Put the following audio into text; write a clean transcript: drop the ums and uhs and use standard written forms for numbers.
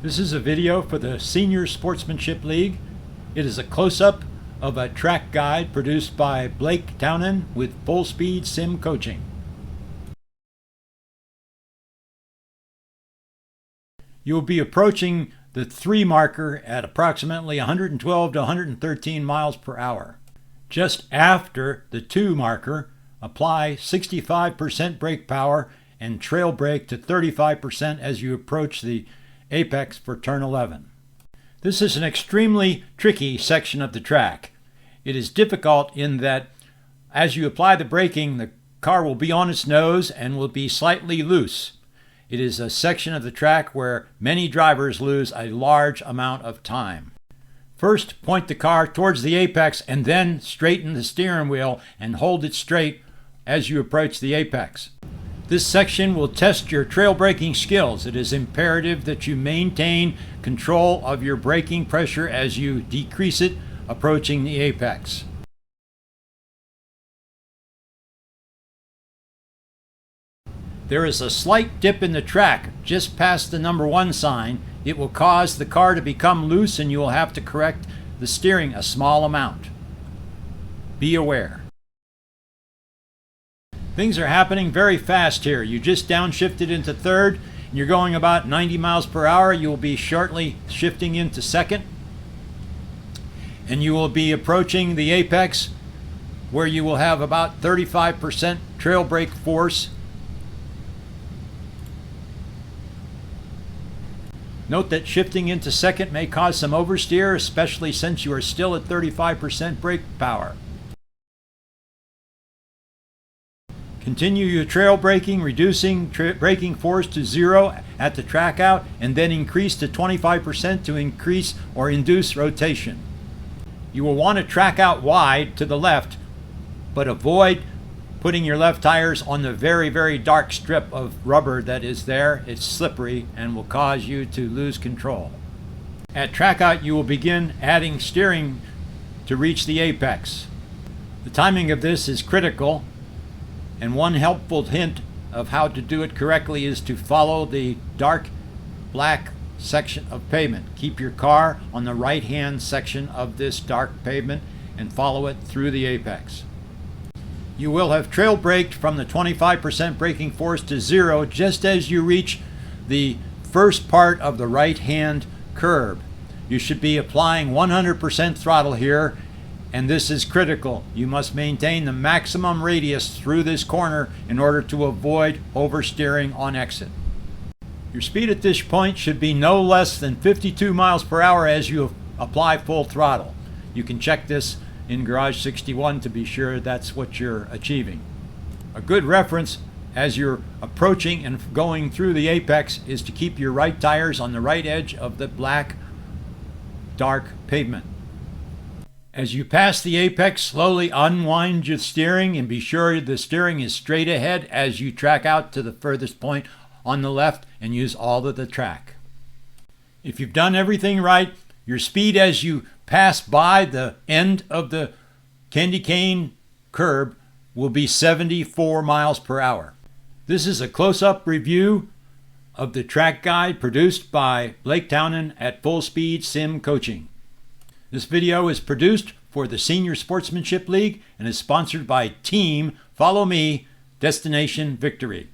This is a video for the Senior Sportsmanship League. It is a close-up of a track guide produced by Blake Townend with Full Speed Sim Coaching. You will be approaching the 3 marker at approximately 112 to 113 miles per hour. Just after the 2 marker, apply 65% brake power and trail brake to 35% as you approach the apex for turn 11. This is an extremely tricky section of the track. It is difficult in that as you apply the braking, the car will be on its nose and will be slightly loose. It is a section of the track where many drivers lose a large amount of time. First, point the car towards the apex and then straighten the steering wheel and hold it straight as you approach the apex. This section will test your trail braking skills. It is imperative that you maintain control of your braking pressure as you decrease it approaching the apex. There is a slight dip in the track just past the number 1 sign. It will cause the car to become loose and you will have to correct the steering a small amount. Be aware. Things are happening very fast here. You just downshifted into 3rd and you're going about 90 miles per hour. You will be shortly shifting into 2nd. And you will be approaching the apex where you will have about 35% trail brake force. Note that shifting into 2nd may cause some oversteer, especially since you are still at 35% brake power. Continue your trail braking, reducing braking force to 0 at the track out, and then increase to 25% to increase or induce rotation. You will want to track out wide to the left, but avoid putting your left tires on the very, very dark strip of rubber that is there. It's slippery and will cause you to lose control. At track out, you will begin adding steering to reach the apex. The timing of this is critical. And one helpful hint of how to do it correctly is to follow the dark black section of pavement. Keep your car on the right-hand section of this dark pavement and follow it through the apex. You will have trail braked from the 25% braking force to 0 just as you reach the first part of the right-hand curb. You should be applying 100% throttle here. And this is critical. You must maintain the maximum radius through this corner in order to avoid oversteering on exit. Your speed at this point should be no less than 52 miles per hour as you apply full throttle. You can check this in Garage 61 to be sure that's what you're achieving. A good reference as you're approaching and going through the apex is to keep your right tires on the right edge of the black, dark pavement. As you pass the apex, slowly unwind your steering and be sure the steering is straight ahead as you track out to the furthest point on the left and use all of the track. If you've done everything right, your speed as you pass by the end of the candy cane curb will be 74 miles per hour. This is a close-up review of the track guide produced by Blake Townend at Full Speed Sim Coaching. This video is produced for the Senior Sportsmanship League and is sponsored by Team Follow Me, Destination Victory.